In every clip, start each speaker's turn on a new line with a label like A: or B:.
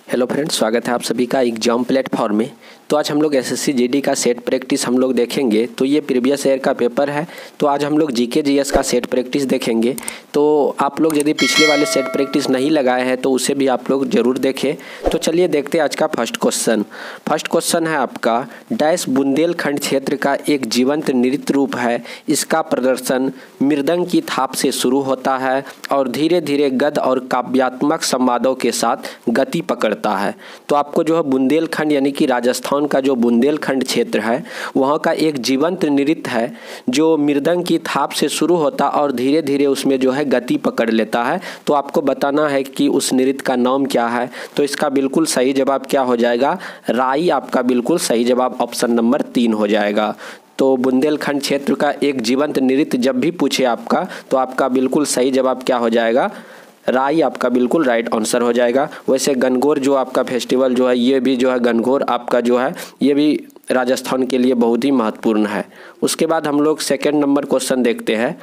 A: Hello friends, स्वागत है आप सभी का एग्जाम प्लेटफॉर्म में। तो आज हम लोग एसएससी जीडी का सेट प्रैक्टिस हम लोग देखेंगे। तो ये प्रीवियस ईयर का पेपर है, तो आज हम लोग जीके जीएस का सेट प्रैक्टिस देखेंगे। तो आप लोग यदि पिछले वाले सेट प्रैक्टिस नहीं लगाए हैं तो उसे भी आप लोग ज़रूर देखें। तो चलिए देखते हैं आज का फर्स्ट क्वेश्चन। फर्स्ट क्वेश्चन है आपका, डैश बुंदेलखंड क्षेत्र का एक जीवंत नृत्य रूप है। इसका प्रदर्शन मृदंग की थाप से शुरू होता है और धीरे धीरे गद्य और काव्यात्मक संवादों के साथ गति पकड़ता है। तो आपको जो है बुंदेलखंड यानी कि राजस्थान का जो बुंदेलखंड क्षेत्र है वहाँ का एक जीवंत नृत्य है जो मृदंग की थाप से शुरू होता और धीरे धीरे उसमें जो है गति पकड़ लेता है। तो आपको बताना है कि उस नृत्य का नाम क्या है। तो इसका बिल्कुल सही जवाब क्या हो जाएगा? राई आपका बिल्कुल सही जवाब ऑप्शन नंबर 3 हो जाएगा। तो बुंदेलखंड क्षेत्र का एक जीवंत नृत्य जब भी पूछे आपका तो आपका बिल्कुल सही जवाब क्या हो जाएगा? राई आपका बिल्कुल राइट आंसर हो जाएगा। वैसे गणगौर जो आपका फेस्टिवल जो है ये भी जो है गणगौर आपका जो है ये भी राजस्थान के लिए बहुत ही महत्वपूर्ण है। उसके बाद हम लोग सेकंड नंबर क्वेश्चन देखते हैं।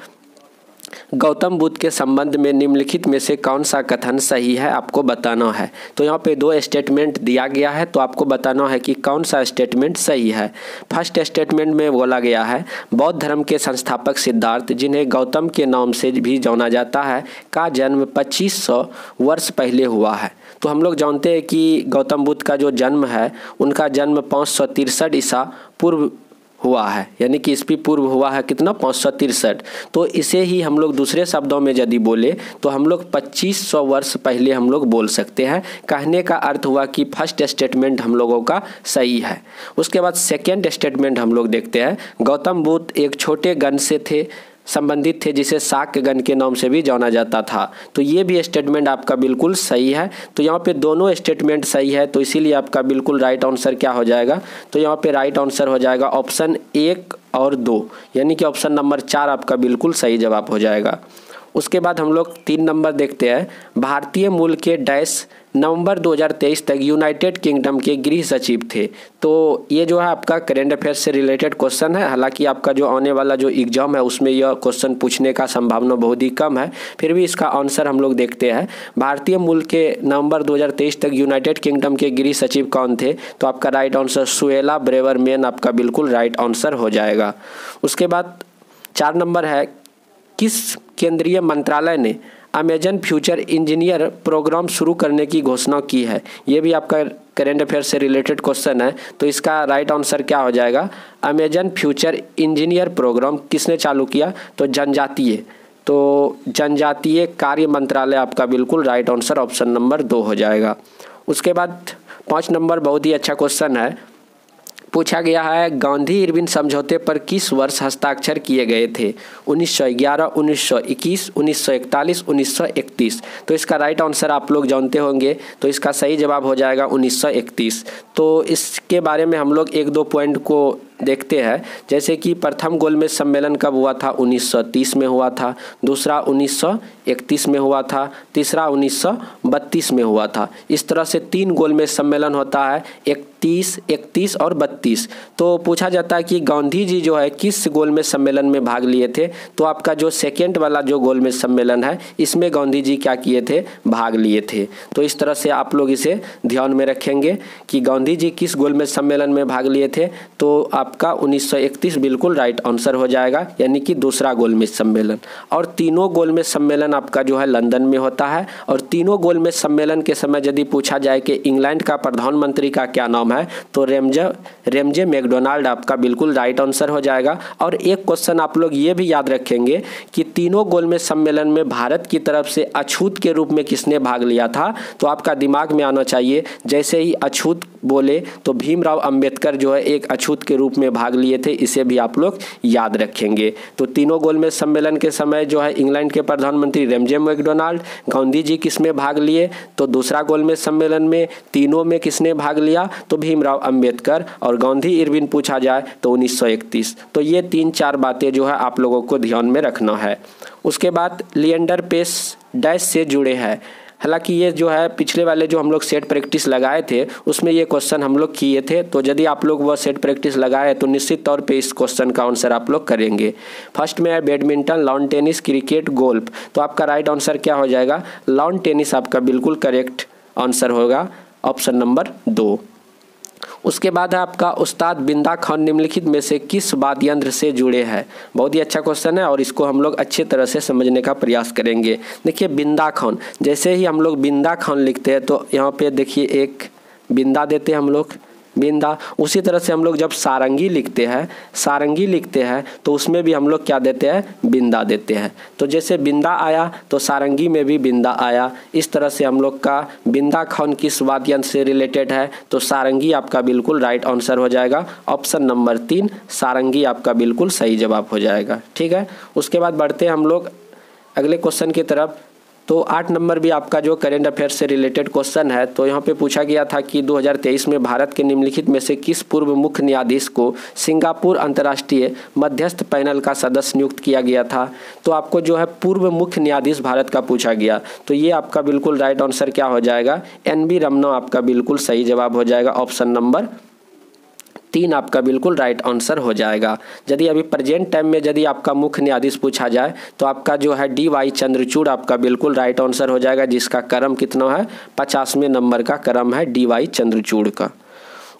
A: गौतम बुद्ध के संबंध में निम्नलिखित में से कौन सा कथन सही है, आपको बताना है। तो यहाँ पे 2 स्टेटमेंट दिया गया है, तो आपको बताना है कि कौन सा स्टेटमेंट सही है। फर्स्ट स्टेटमेंट में बोला गया है, बौद्ध धर्म के संस्थापक सिद्धार्थ, जिन्हें गौतम के नाम से भी जाना जाता है, का जन्म 2500 वर्ष पहले हुआ है। तो हम लोग जानते हैं कि गौतम बुद्ध का जो जन्म है उनका जन्म 563 ईसा पूर्व हुआ है, यानी कि ईस्वी पूर्व हुआ है कितना? 563। तो इसे ही हम लोग दूसरे शब्दों में यदि बोले तो हम लोग 2500 वर्ष पहले हम लोग बोल सकते हैं। कहने का अर्थ हुआ कि फर्स्ट स्टेटमेंट हम लोगों का सही है। उसके बाद सेकेंड स्टेटमेंट हम लोग देखते हैं। गौतम बुद्ध एक छोटे गण से संबंधित थे जिसे शाक्य गण के नाम से भी जाना जाता था। तो ये भी स्टेटमेंट आपका बिल्कुल सही है। तो यहाँ पे दोनों स्टेटमेंट सही है, तो इसीलिए आपका बिल्कुल राइट आंसर क्या हो जाएगा? तो यहाँ पे राइट आंसर हो जाएगा ऑप्शन 1 और 2, यानी कि ऑप्शन नंबर 4 आपका बिल्कुल सही जवाब हो जाएगा। उसके बाद हम लोग 3 नंबर देखते हैं। भारतीय मूल के डैश नवंबर 2023 तक यूनाइटेड किंगडम के गृह सचिव थे। तो ये जो है आपका करेंट अफेयर्स से रिलेटेड क्वेश्चन है। हालांकि आपका जो आने वाला जो एग्जाम है उसमें यह क्वेश्चन पूछने का संभावना बहुत ही कम है, फिर भी इसका आंसर हम लोग देखते हैं। भारतीय मूल के नवंबर 2023 तक यूनाइटेड किंगडम के गृह सचिव कौन थे? तो आपका राइट आंसर सुएला ब्रेवरमैन आपका बिल्कुल राइट आंसर हो जाएगा। उसके बाद 4 नंबर है, किस केंद्रीय मंत्रालय ने अमेजन फ्यूचर इंजीनियर प्रोग्राम शुरू करने की घोषणा की है? ये भी आपका करेंट अफेयर से रिलेटेड क्वेश्चन है। तो इसका राइट आंसर क्या हो जाएगा? अमेजन फ्यूचर इंजीनियर प्रोग्राम किसने चालू किया? तो जनजातीय कार्य मंत्रालय आपका बिल्कुल राइट आंसर ऑप्शन नंबर 2 हो जाएगा। उसके बाद 5 नंबर बहुत ही अच्छा क्वेश्चन है। पूछा गया है, गांधी इरविन समझौते पर किस वर्ष हस्ताक्षर किए गए थे? 1911, 1921, 1941, 1931। तो इसका राइट आंसर आप लोग जानते होंगे, तो इसका सही जवाब हो जाएगा 1931। तो इसके बारे में हम लोग 1-2 पॉइंट को देखते हैं। जैसे कि प्रथम गोलमेज सम्मेलन कब हुआ था? 1930 में हुआ था। दूसरा 1931 में हुआ था। तीसरा 1932 में हुआ था। इस तरह से 3 गोलमेज सम्मेलन होता है, 31 और 32। तो पूछा जाता है कि गांधी जी जो है किस गोलमेज सम्मेलन में भाग लिए थे? तो आपका जो सेकेंड वाला जो गोलमेज सम्मेलन है इसमें गांधी जी क्या किए थे? भाग लिए थे। तो इस तरह से आप लोग इसे ध्यान में रखेंगे कि गांधी जी किस गोलमेज सम्मेलन में भाग लिए थे। तो आपका 1931 बिल्कुल राइट आंसर हो जाएगा, यानी कि दूसरा गोलमेज सम्मेलन। और तीनों गोलमेज सम्मेलन आपका जो है लंदन में होता है। और तीनों गोलमेज सम्मेलन के समय यदि पूछा जाए कि इंग्लैंड का प्रधानमंत्री का क्या नाम है, तो रेमजे मैकडोनाल्ड आपका बिल्कुल राइट आंसर हो जाएगा। और एक क्वेश्चन आप लोग ये भी याद रखेंगे कि तीनों गोलमेज सम्मेलन में भारत की तरफ से अछूत के रूप में किसने भाग लिया था? तो आपका दिमाग में आना चाहिए, जैसे ही अछूत बोले तो भीमराव अंबेडकर जो है एक अछूत के रूप में भाग लिए थे, इसे भी आप लोग याद रखेंगे। तो तीनों गोलमेज सम्मेलन के समय जो है इंग्लैंड के प्रधानमंत्री रेमजे मैकडोनाल्ड, गांधी जी किसमें भाग लिए? तो दूसरा गोलमेज सम्मेलन में। तीनों में किसने भाग लिया? तो भीमराव अंबेडकर। और गांधी इरविन पूछा जाए तो 1931। तो ये 3-4 बातें जो है आप लोगों को ध्यान में रखना है। उसके बाद लिएंडर पेस डैश से जुड़े हैं। हालांकि ये जो है पिछले वाले जो हम लोग सेट प्रैक्टिस लगाए थे उसमें ये क्वेश्चन हम लोग किए थे। तो यदि आप लोग वह सेट प्रैक्टिस लगाए तो निश्चित तौर पे इस क्वेश्चन का आंसर आप लोग करेंगे। फर्स्ट में है badminton, lawn tennis, cricket, golf. तो आपका राइट आंसर क्या हो जाएगा? लॉन टेनिस आपका बिल्कुल करेक्ट आंसर होगा। Option number 2। उसके बाद है आपका उस्ताद बिंदा खान निम्नलिखित में से किस वाद्य यंत्र से जुड़े हैं। बहुत ही अच्छा क्वेश्चन है और इसको हम लोग अच्छे तरह से समझने का प्रयास करेंगे। देखिए बिंदा खान, जैसे ही हम लोग बिंदा खान लिखते हैं तो यहाँ पे देखिए एक बिंदा देते हैं हम लोग, बिंदा। उसी तरह से हम लोग जब सारंगी लिखते हैं तो उसमें भी हम लोग क्या देते हैं, बिंदा देते हैं। तो जैसे बिंदा आया तो सारंगी में भी बिंदा आया। इस तरह से हम लोग का बिंदा खान किस वाद्य यंत्र से रिलेटेड है, तो सारंगी आपका बिल्कुल राइट आंसर हो जाएगा। ऑप्शन नंबर 3 सारंगी आपका बिल्कुल सही जवाब हो जाएगा। ठीक है, उसके बाद बढ़ते हैं हम लोग अगले क्वेश्चन की तरफ। तो 8 नंबर भी आपका जो करेंट अफेयर से रिलेटेड क्वेश्चन है। तो यहाँ पे पूछा गया था कि 2023 में भारत के निम्नलिखित में से किस पूर्व मुख्य न्यायाधीश को सिंगापुर अंतर्राष्ट्रीय मध्यस्थ पैनल का सदस्य नियुक्त किया गया था। तो आपको जो है पूर्व मुख्य न्यायाधीश भारत का पूछा गया, तो ये आपका बिल्कुल राइट आंसर क्या हो जाएगा, NV रमन्ना आपका बिल्कुल सही जवाब हो जाएगा। ऑप्शन नंबर 3 आपका बिल्कुल राइट आंसर हो जाएगा। यदि अभी प्रेजेंट टाइम में यदि आपका मुख्य न्यायाधीश पूछा जाए तो आपका जो है DY चंद्रचूड़ आपका बिल्कुल राइट आंसर हो जाएगा, जिसका क्रम कितना है, 50वें नंबर का क्रम है DY चंद्रचूड़ का।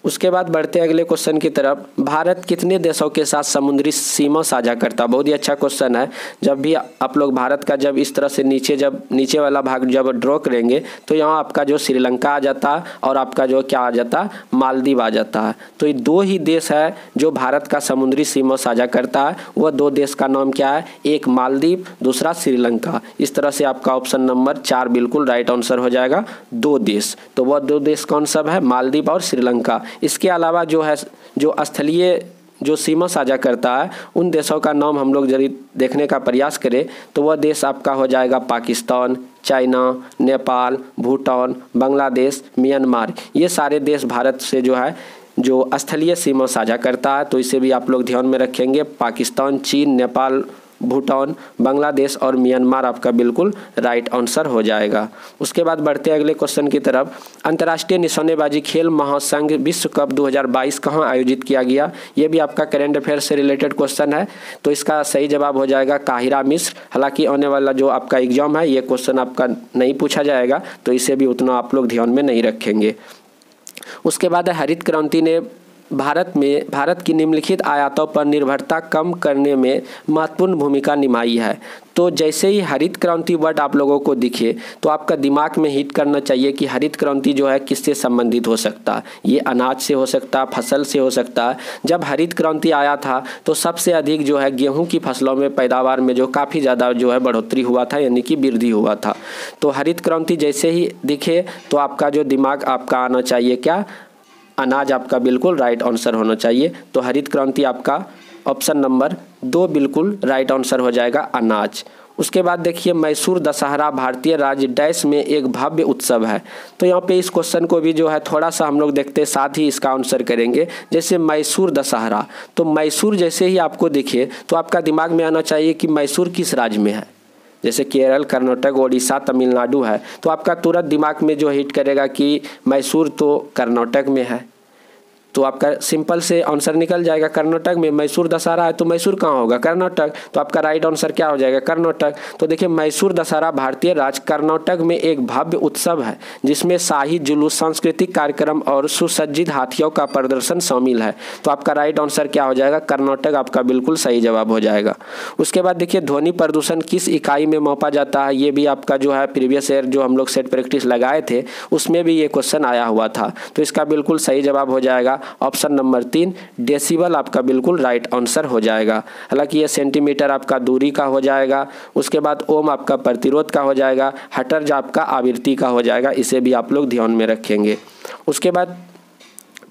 A: उसके बाद बढ़ते अगले क्वेश्चन की तरफ। भारत कितने देशों के साथ समुद्री सीमा साझा करता है। बहुत ही अच्छा क्वेश्चन है। जब भी आप लोग भारत का जब इस तरह से नीचे वाला भाग जब ड्रॉ करेंगे तो यहाँ आपका जो श्रीलंका आ जाता है और आपका जो क्या आ जाता है, मालदीव आ जाता है। तो ये 2 ही देश है जो भारत का समुद्री सीमा साझा करता है। वह 2 देश का नाम क्या है, एक मालदीव, दूसरा श्रीलंका। इस तरह से आपका ऑप्शन नंबर 4 बिल्कुल राइट आंसर हो जाएगा। 2 देश, तो वह 2 देश कौन सब है, मालदीव और श्रीलंका। इसके अलावा जो है जो स्थलीय जो सीमा साझा करता है उन देशों का नाम हम लोग यदि देखने का प्रयास करें तो वह देश आपका हो जाएगा पाकिस्तान, चाइना, नेपाल, भूटान, बांग्लादेश, म्यांमार। ये सारे देश भारत से जो है जो स्थलीय सीमा साझा करता है। तो इसे भी आप लोग ध्यान में रखेंगे। पाकिस्तान, चीन, नेपाल, भूटान, बांग्लादेश और म्यांमार आपका बिल्कुल राइट आंसर हो जाएगा। उसके बाद बढ़ते अगले क्वेश्चन की तरफ। अंतर्राष्ट्रीय निशानेबाजी खेल महासंघ विश्व कप 2022 कहाँ आयोजित किया गया। ये भी आपका करेंट अफेयर से रिलेटेड क्वेश्चन है। तो इसका सही जवाब हो जाएगा काहिरा, मिस्र। हालांकि आने वाला जो आपका एग्जाम है ये क्वेश्चन आपका नहीं पूछा जाएगा, तो इसे भी उतना आप लोग ध्यान में नहीं रखेंगे। उसके बाद हरित क्रांति ने भारत की निम्नलिखित आयातों पर निर्भरता कम करने में महत्वपूर्ण भूमिका निभाई है। तो जैसे ही हरित क्रांति वर्ड आप लोगों को दिखे तो आपका दिमाग में हिट करना चाहिए कि हरित क्रांति जो है किससे संबंधित हो सकता है। ये अनाज से हो सकता है, फसल से हो सकता है। जब हरित क्रांति आया था तो सबसे अधिक जो है गेहूं की फसलों में पैदावार में जो काफ़ी ज़्यादा जो है बढ़ोतरी हुआ था, यानी कि वृद्धि हुआ था। तो हरित क्रांति जैसे ही दिखे तो आपका जो दिमाग आपका आना चाहिए क्या, अनाज आपका बिल्कुल राइट आंसर होना चाहिए। तो हरित क्रांति आपका ऑप्शन नंबर 2 बिल्कुल राइट आंसर हो जाएगा, अनाज। उसके बाद देखिए मैसूर दशहरा भारतीय राज्य डैश में एक भव्य उत्सव है। तो यहाँ पे इस क्वेश्चन को भी जो है थोड़ा सा हम लोग देखते हैं, साथ ही इसका आंसर करेंगे। जैसे मैसूर दशहरा, तो मैसूर जैसे ही आपको दिखे तो आपका दिमाग में आना चाहिए कि मैसूर किस राज्य में है। जैसे केरल, कर्नाटक, ओडिशा, तमिलनाडु है तो आपका तुरंत दिमाग में जो हिट करेगा कि मैसूर तो कर्नाटक में है। तो आपका सिंपल से आंसर निकल जाएगा, कर्नाटक में मैसूर दशहरा है तो मैसूर कहाँ होगा, कर्नाटक। तो आपका राइट आंसर क्या हो जाएगा, कर्नाटक। तो देखिए मैसूर दशहरा भारतीय राज्य कर्नाटक में एक भव्य उत्सव है जिसमें शाही जुलूस, सांस्कृतिक कार्यक्रम और सुसज्जित हाथियों का प्रदर्शन शामिल है। तो आपका राइट आंसर क्या हो जाएगा, कर्नाटक आपका बिल्कुल सही जवाब हो जाएगा। उसके बाद देखिए ध्वनि प्रदूषण किस इकाई में मापा जाता है। ये भी आपका जो है प्रीवियस ईयर जो हम लोग सेट प्रैक्टिस लगाए थे उसमें भी ये क्वेश्चन आया हुआ था। तो इसका बिल्कुल सही जवाब हो जाएगा ऑप्शन नंबर 3 डेसिबल आपका बिल्कुल राइट आंसर हो जाएगा। हालांकि ये सेंटीमीटर आपका दूरी का हो जाएगा। उसके बाद ओम आपका प्रतिरोध का हो जाएगा, हर्ट्ज आपका आवृत्ति का हो जाएगा। इसे भी आप लोग ध्यान में रखेंगे। उसके बाद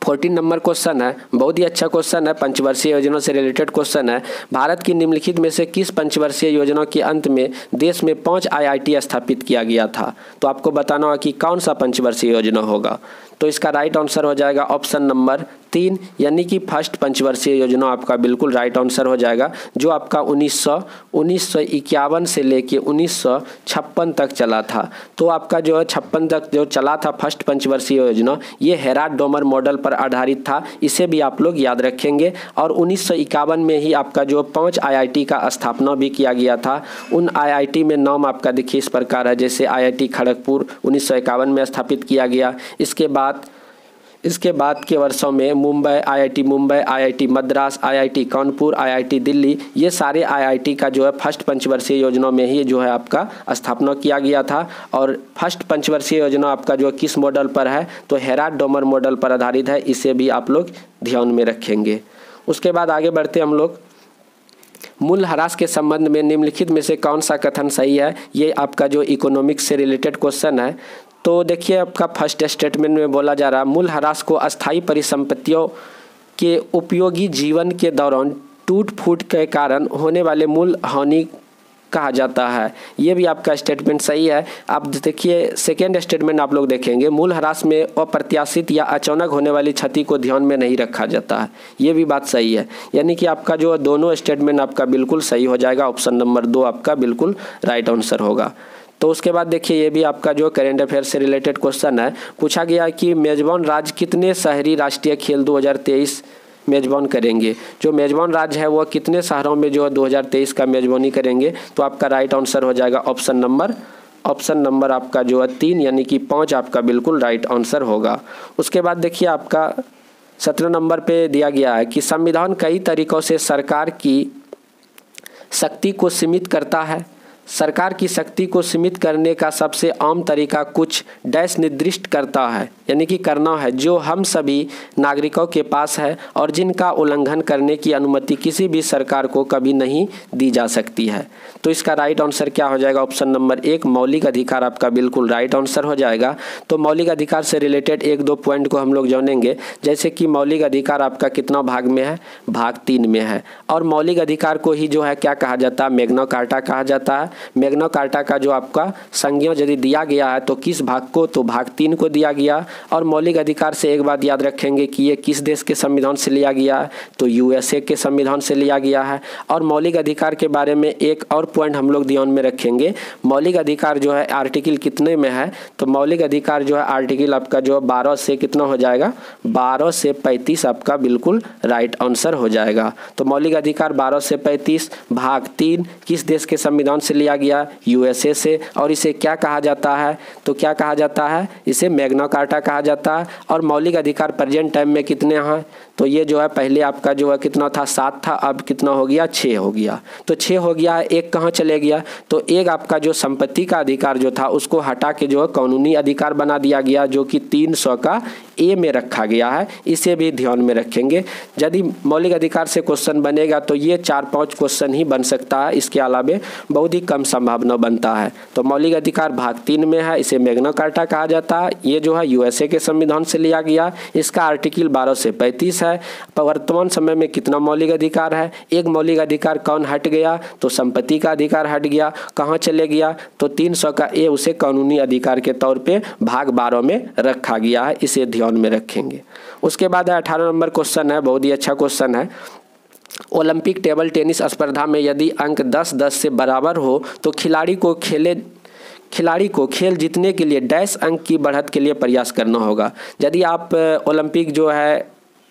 A: 14 नंबर क्वेश्चन है, बहुत ही अच्छा क्वेश्चन है, पंचवर्षीय योजना से रिलेटेड क्वेश्चन है। भारत की निम्नलिखित में से किस पंचवर्षीय योजना के अंत में देश में 5 IIT स्थापित किया गया था। तो आपको बताना होगा कि कौन सा पंचवर्षीय योजना होगा। तो इसका राइट आंसर हो जाएगा ऑप्शन नंबर 3 यानी कि फर्स्ट पंचवर्षीय योजना आपका बिल्कुल राइट आंसर हो जाएगा, जो आपका 1951 से लेके 1956 तक चला था। तो आपका जो है 56 तक जो चला था फर्स्ट पंचवर्षीय योजना, ये हेराल्ड डोमर मॉडल पर आधारित था, इसे भी आप लोग याद रखेंगे। और 1951 में ही आपका जो 5 IIT का स्थापना भी किया गया था। उन IIT में नाम आपका देखिए इस प्रकार है, जैसे IIT खड़गपुर 1951 में स्थापित किया गया। इसके बाद के वर्षों में Mumbai, IIT Madras, IIT Kanpur, IIT Delhi, ये सारे IIT का जो है फर्स्ट पंचवर्षीय योजना में ही जो है आपका स्थापना किया गया था। और फर्स्ट पंचवर्षीय योजना आपका जो किस मॉडल पर है, तो हेराल्ड डोमर मॉडल पर आधारित है, इसे भी आप लोग ध्यान में रखेंगे। उसके बाद आगे बढ़ते हम लोग। मूल्यह्रास के संबंध में निम्नलिखित में से कौन सा कथन सही है? ये आपका जो इकोनॉमिक्स से रिलेटेड क्वेश्चन है। तो देखिए आपका फर्स्ट स्टेटमेंट में बोला जा रहा है, मूल्यह्रास को अस्थायी परिसंपत्तियों के उपयोगी जीवन के दौरान टूट फूट के कारण होने वाले मूल्य हानि कहा जाता है। ये भी आपका स्टेटमेंट सही है। आप देखिए सेकेंड स्टेटमेंट आप लोग देखेंगे, मूल्यह्रास में अप्रत्याशित या अचानक होने वाली क्षति को ध्यान में नहीं रखा जाता है। ये भी बात सही है, यानी कि आपका जो दोनों स्टेटमेंट आपका बिल्कुल सही हो जाएगा। ऑप्शन नंबर 2 आपका बिल्कुल राइट आंसर होगा। तो उसके बाद देखिए ये भी आपका जो करेंट अफेयर से रिलेटेड क्वेश्चन है, पूछा गया कि मेजबान राज्य कितने शहरी राष्ट्रीय खेल 2023 मेजबान करेंगे। जो मेजबान राज्य है वो कितने शहरों में जो 2023 का मेजबानी करेंगे, तो आपका राइट आंसर हो जाएगा ऑप्शन नंबर आपका जो है 3 यानी कि 5 आपका बिल्कुल राइट आंसर होगा। उसके बाद देखिए आपका 17 नंबर पे दिया गया है कि संविधान कई तरीकों से सरकार की शक्ति को सीमित करता है। सरकार की शक्ति को सीमित करने का सबसे आम तरीका कुछ डैश निर्दिष्ट करता है, यानी कि करना है, जो हम सभी नागरिकों के पास है और जिनका उल्लंघन करने की अनुमति किसी भी सरकार को कभी नहीं दी जा सकती है। तो इसका राइट आंसर क्या हो जाएगा? ऑप्शन नंबर 1 मौलिक अधिकार आपका बिल्कुल राइट आंसर हो जाएगा। तो मौलिक अधिकार से रिलेटेड 1-2 पॉइंट को हम लोग जानेंगे, जैसे कि मौलिक अधिकार आपका कितना भाग में है? भाग 3 में है। और मौलिक अधिकार को ही जो है क्या कहा जाता है? मैग्ना कार्टा कहा जाता है। मैग्ना कार्टा का जो आपका संज्ञा यदि दिया गया है तो किस भाग को? तो भाग 3 को दिया गया। और मौलिक अधिकार से एक बात याद रखेंगे कि ये किस देश के संविधान से लिया गया है? तो USA के संविधान से लिया गया है। और मौलिक अधिकार के बारे में एक और पॉइंट हम लोग ध्यान में रखेंगे, मौलिक अधिकार जो है आर्टिकल कितने में है? तो मौलिक अधिकार जो है आर्टिकल आपका जो 12 से कितना हो जाएगा? 12 से 35 आपका बिल्कुल राइट आंसर हो जाएगा। तो मौलिक अधिकार 12 से 35 भाग 3 किस देश के संविधान से लिया गया? USA से। और इसे क्या कहा जाता है? तो क्या कहा जाता है? इसे मैग्ना कार्टा कहा जाता है। और मौलिक अधिकार प्रेजेंट टाइम में कितने हैं? तो ये जो है पहले आपका जो है कितना था? 7 था, अब कितना हो गया? 6 हो गया। तो 6 हो गया है, एक कहाँ चले गया? तो एक आपका जो संपत्ति का अधिकार जो था उसको हटा के जो है कानूनी अधिकार बना दिया गया, जो कि 300 का A में रखा गया है। इसे भी ध्यान में रखेंगे। यदि मौलिक अधिकार से क्वेश्चन बनेगा तो ये 4-5 क्वेश्चन ही बन सकता है, इसके अलावा बहुत ही कम संभावना बनता है। तो मौलिक अधिकार भाग 3 में है, इसे मैग्ना कार्टा कहा जाता है। ये जो है USA के संविधान से लिया गया, इसका आर्टिकल 12 से 35 है। वर्तमान समय में कितना मौलिक अधिकार है? एक मौलिक अधिकार कौन हट गया? तो संपत्ति का अधिकार हट गया। कहाँ चले गया? तो 300 का A उसे कानूनी अधिकार के तौर पे भाग 12 में रखा गया है, इसे ध्यान में रखेंगे। उसके बाद 18 नंबर क्वेश्चन है, बहुत ही अच्छा क्वेश्चन है। ओलंपिक टेबल टेनिस स्पर्धा में यदि अंक 10-10 से बराबर हो तो खिलाड़ी को खेल जीतने के लिए डैश अंक की बढ़त के लिए प्रयास करना होगा। यदि आप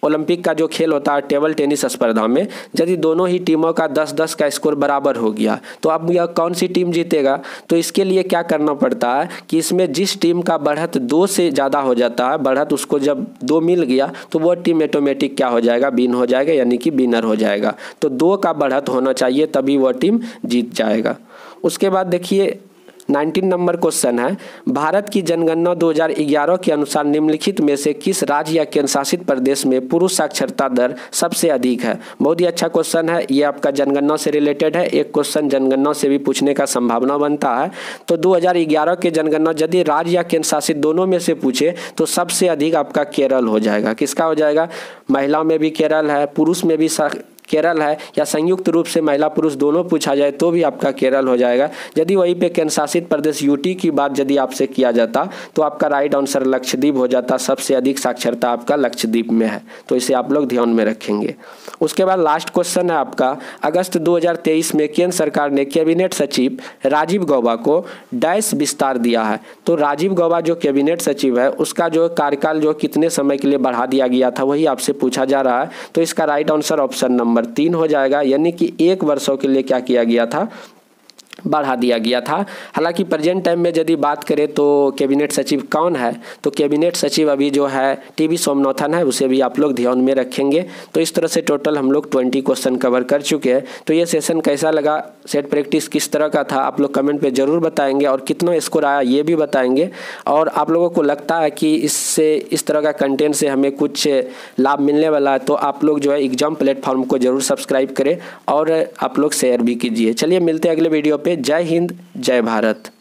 A: ओलंपिक का जो खेल होता है टेबल टेनिस स्पर्धा में, यदि दोनों ही टीमों का 10-10 का स्कोर बराबर हो गया तो अब यह कौन सी टीम जीतेगा? तो इसके लिए क्या करना पड़ता है कि इसमें जिस टीम का बढ़त 2 से ज़्यादा हो जाता है, बढ़त उसको जब 2 मिल गया तो वो टीम ऑटोमेटिक क्या हो जाएगा? विन हो जाएगा, यानी कि विनर हो जाएगा। तो 2 का बढ़त होना चाहिए तभी वह टीम जीत जाएगा। उसके बाद देखिए 19 नंबर क्वेश्चन है, भारत की जनगणना 2011 के अनुसार निम्नलिखित में से किस राज्य या केंद्र शासित प्रदेश में पुरुष साक्षरता दर सबसे अधिक है? बहुत ही अच्छा क्वेश्चन है, ये आपका जनगणना से रिलेटेड है। एक क्वेश्चन जनगणना से भी पूछने का संभावना बनता है। तो 2011 के जनगणना यदि राज्य या केंद्र शासित दोनों में से पूछे तो सबसे अधिक आपका केरल हो जाएगा। किसका हो जाएगा? महिलाओं में भी केरल है, पुरुष में भी केरल है, या संयुक्त रूप से महिला पुरुष दोनों पूछा जाए तो भी आपका केरल हो जाएगा। यदि वहीं पे केंद्र शासित प्रदेश यूटी की बात यदि आपसे किया जाता तो आपका राइट आंसर लक्षद्वीप हो जाता। सबसे अधिक साक्षरता आपका लक्षद्वीप में है, तो इसे आप लोग ध्यान में रखेंगे। उसके बाद लास्ट क्वेश्चन है आपका, अगस्त 2023 में केंद्र सरकार ने कैबिनेट सचिव राजीव गौबा को डैश विस्तार दिया है। तो राजीव गौबा जो कैबिनेट सचिव है उसका जो कार्यकाल जो कितने समय के लिए बढ़ा दिया गया था वही आपसे पूछा जा रहा है। तो इसका राइट आंसर ऑप्शन नंबर 3 हो जाएगा, यानी कि 1 वर्षों के लिए क्या किया गया था, बढ़ा दिया गया था। हालांकि प्रेजेंट टाइम में यदि बात करें तो कैबिनेट सचिव कौन है, तो कैबिनेट सचिव अभी जो है टीवी सोमनाथन है, उसे भी आप लोग ध्यान में रखेंगे। तो इस तरह से टोटल हम लोग 20 क्वेश्चन कवर कर चुके हैं। तो ये सेशन कैसा लगा, सेट प्रैक्टिस किस तरह का था, आप लोग कमेंट पे जरूर बताएंगे, और कितना स्कोर आया ये भी बताएंगे। और आप लोगों को लगता है कि इससे इस तरह का कंटेंट से हमें कुछ लाभ मिलने वाला है तो आप लोग जो है एग्जाम प्लेटफॉर्म को जरूर सब्सक्राइब करें और आप लोग शेयर भी कीजिए। चलिए मिलते हैं अगले वीडियो पे। जय हिंद, जय भारत।